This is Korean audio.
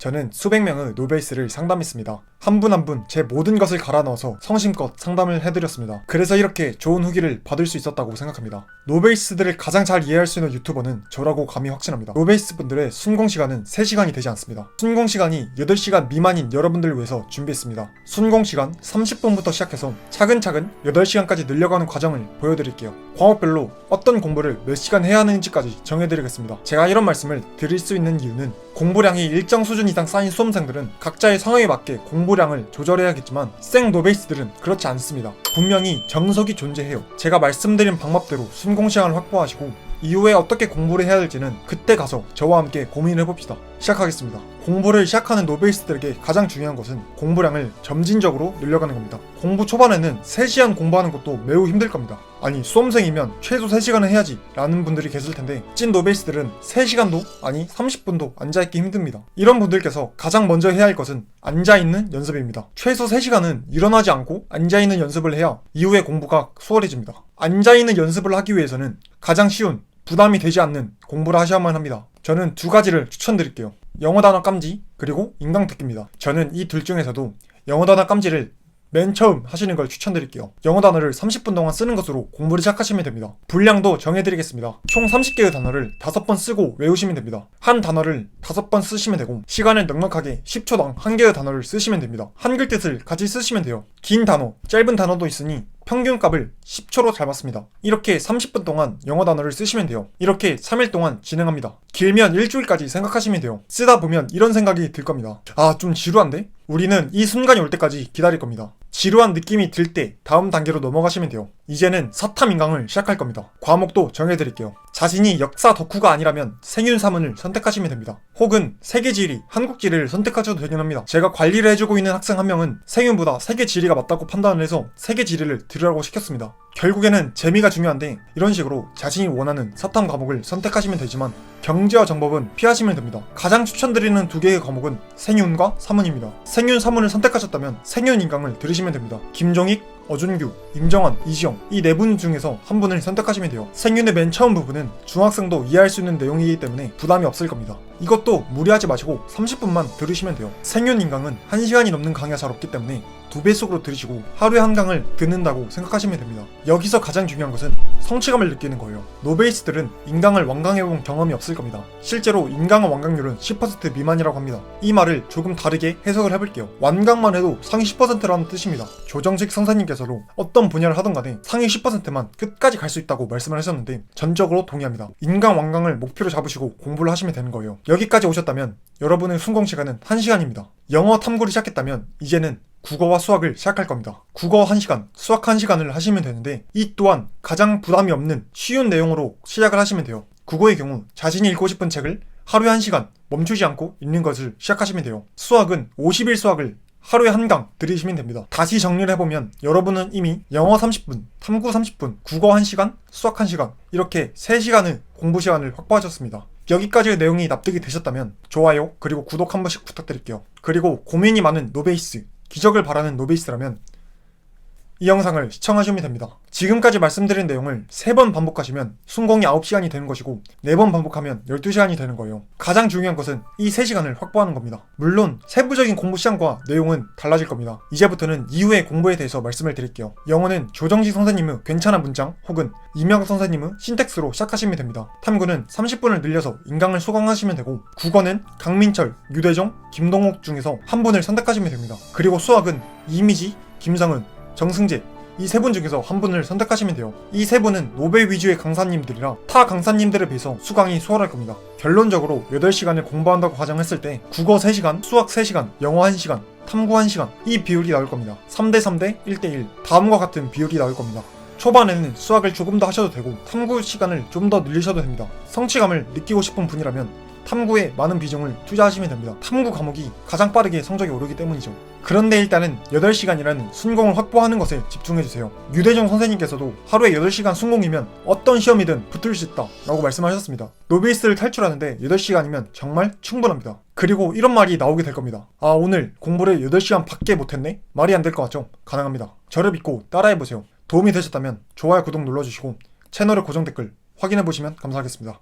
저는 수백 명의 노베이스를 상담했습니다. 한 분 한 분 제 모든 것을 갈아 넣어서 성심껏 상담을 해드렸습니다. 그래서 이렇게 좋은 후기를 받을 수 있었다고 생각합니다. 노베이스들을 가장 잘 이해할 수 있는 유튜버는 저라고 감히 확신합니다. 노베이스 분들의 순공시간은 3시간이 되지 않습니다. 순공시간이 8시간 미만인 여러분들을 위해서 준비했습니다. 순공시간 30분부터 시작해서 차근차근 8시간까지 늘려가는 과정을 보여드릴게요. 과목별로 어떤 공부를 몇 시간 해야 하는지까지 정해드리겠습니다. 제가 이런 말씀을 드릴 수 있는 이유는 공부량이 일정 수준 이상 쌓인 수험생들은 각자의 성향에 맞게 공부량을 조절해야겠지만 생 노베이스들은 그렇지 않습니다. 분명히 정석이 존재해요. 제가 말씀드린 방법대로 순공시간을 확보하시고 이후에 어떻게 공부를 해야 될지는 그때 가서 저와 함께 고민을 해봅시다. 시작하겠습니다. 공부를 시작하는 노베이스들에게 가장 중요한 것은 공부량을 점진적으로 늘려가는 겁니다. 공부 초반에는 3시간 공부하는 것도 매우 힘들 겁니다. 아니, 수험생이면 최소 3시간은 해야지 라는 분들이 계실 텐데 찐 노베이스들은 3시간도 아니 30분도 앉아있기 힘듭니다. 이런 분들께서 가장 먼저 해야 할 것은 앉아있는 연습입니다. 최소 3시간은 일어나지 않고 앉아있는 연습을 해야 이후에 공부가 수월해집니다. 앉아있는 연습을 하기 위해서는 가장 쉬운 부담이 되지 않는 공부를 하셔야만 합니다. 저는 2가지를 추천드릴게요. 영어 단어 깜지 그리고 인강 듣기입니다. 저는 이 둘 중에서도 영어 단어 깜지를 맨 처음 하시는 걸 추천드릴게요. 영어 단어를 30분 동안 쓰는 것으로 공부를 시작하시면 됩니다. 분량도 정해드리겠습니다. 총 30개의 단어를 5번 쓰고 외우시면 됩니다. 한 단어를 5번 쓰시면 되고 시간을 넉넉하게 10초당 1개의 단어를 쓰시면 됩니다. 한글 뜻을 같이 쓰시면 돼요. 긴 단어, 짧은 단어도 있으니 평균값을 10초로 잡았습니다. 이렇게 30분 동안 영어 단어를 쓰시면 돼요. 이렇게 3일 동안 진행합니다. 길면 일주일까지 생각하시면 돼요. 쓰다 보면 이런 생각이 들 겁니다. 아, 좀 지루한데? 우리는 이 순간이 올 때까지 기다릴 겁니다. 지루한 느낌이 들 때 다음 단계로 넘어가시면 돼요. 이제는 사탐인강을 시작할 겁니다. 과목도 정해드릴게요. 자신이 역사 덕후가 아니라면 생윤사문을 선택하시면 됩니다. 혹은 세계지리, 한국지리를 선택하셔도 되긴 합니다. 제가 관리를 해주고 있는 학생 한 명은 생윤보다 세계지리가 맞다고 판단을 해서 세계지리를 들으라고 시켰습니다. 결국에는 재미가 중요한데 이런 식으로 자신이 원하는 사탐 과목을 선택하시면 되지만 경제와 정법은 피하시면 됩니다. 가장 추천드리는 2개의 과목은 생윤과 사문입니다. 생윤, 사문을 선택하셨다면 생윤인강을 들으시면 됩니다. 김종익, 어준규, 임정환, 이시영 이 4분 중에서 한 분을 선택하시면 돼요. 생윤의 맨 처음 부분은 중학생도 이해할 수 있는 내용이기 때문에 부담이 없을 겁니다. 이것도 무리하지 마시고 30분만 들으시면 돼요. 생윤 인강은 1시간이 넘는 강의가 잘 없기 때문에 2배속으로 들으시고 하루에 한 강을 듣는다고 생각하시면 됩니다. 여기서 가장 중요한 것은 성취감을 느끼는 거예요. 노베이스들은 인강을 완강해본 경험이 없을 겁니다. 실제로 인강의 완강률은 10% 미만이라고 합니다. 이 말을 조금 다르게 해석을 해볼게요. 완강만 해도 상위 10%라는 뜻입니다. 조정식 선생님께서도 어떤 분야를 하던 간에 상위 10%만 끝까지 갈 수 있다고 말씀을 하셨는데 전적으로 동의합니다. 인강 완강을 목표로 잡으시고 공부를 하시면 되는 거예요. 여기까지 오셨다면 여러분의 순공시간은 1시간입니다. 영어 탐구를 시작했다면 이제는 국어와 수학을 시작할 겁니다. 국어 1시간, 수학 1시간을 하시면 되는데 이 또한 가장 부담이 없는 쉬운 내용으로 시작을 하시면 돼요. 국어의 경우 자신이 읽고 싶은 책을 하루에 1시간 멈추지 않고 읽는 것을 시작하시면 돼요. 수학은 50일 수학을 하루에 1강 들으시면 됩니다. 다시 정리를 해보면 여러분은 이미 영어 30분, 탐구 30분, 국어 1시간, 수학 1시간 이렇게 3시간의 공부 시간을 확보하셨습니다. 여기까지의 내용이 납득이 되셨다면 좋아요 그리고 구독 한 번씩 부탁드릴게요. 그리고 고민이 많은 노베이스, 기적을 바라는 노베이스라면 이 영상을 시청하시면 됩니다. 지금까지 말씀드린 내용을 3번 반복하시면 순공이 9시간이 되는 것이고 4번 반복하면 12시간이 되는 거예요. 가장 중요한 것은 이 3시간을 확보하는 겁니다. 물론 세부적인 공부 시간과 내용은 달라질 겁니다. 이제부터는 이후의 공부에 대해서 말씀을 드릴게요. 영어는 조정식 선생님의 괜찮은 문장 혹은 이명학 선생님의 신텍스로 시작하시면 됩니다. 탐구는 30분을 늘려서 인강을 수강하시면 되고 국어는 강민철, 유대종, 김동욱 중에서 한 분을 선택하시면 됩니다. 그리고 수학은 이미지, 김상은, 정승재 이 3분 중에서 한 분을 선택하시면 돼요. 이 3분은 노베 위주의 강사님들이라 타 강사님들에 비해서 수강이 수월할 겁니다. 결론적으로 8시간을 공부한다고 가정했을 때 국어 3시간, 수학 3시간, 영어 1시간, 탐구 1시간 이 비율이 나올 겁니다. 3대3대 1대1 다음과 같은 비율이 나올 겁니다. 초반에는 수학을 조금 더 하셔도 되고 탐구 시간을 좀 더 늘리셔도 됩니다. 성취감을 느끼고 싶은 분이라면 탐구에 많은 비중을 투자하시면 됩니다. 탐구 과목이 가장 빠르게 성적이 오르기 때문이죠. 그런데 일단은 8시간이라는 순공을 확보하는 것에 집중해주세요. 유대종 선생님께서도 하루에 8시간 순공이면 어떤 시험이든 붙을 수 있다 라고 말씀하셨습니다. 노베이스를 탈출하는데 8시간이면 정말 충분합니다. 그리고 이런 말이 나오게 될 겁니다. 아, 오늘 공부를 8시간 밖에 못했네? 말이 안 될 것 같죠? 가능합니다. 저를 믿고 따라해보세요. 도움이 되셨다면 좋아요, 구독 눌러주시고 채널의 고정 댓글 확인해보시면 감사하겠습니다.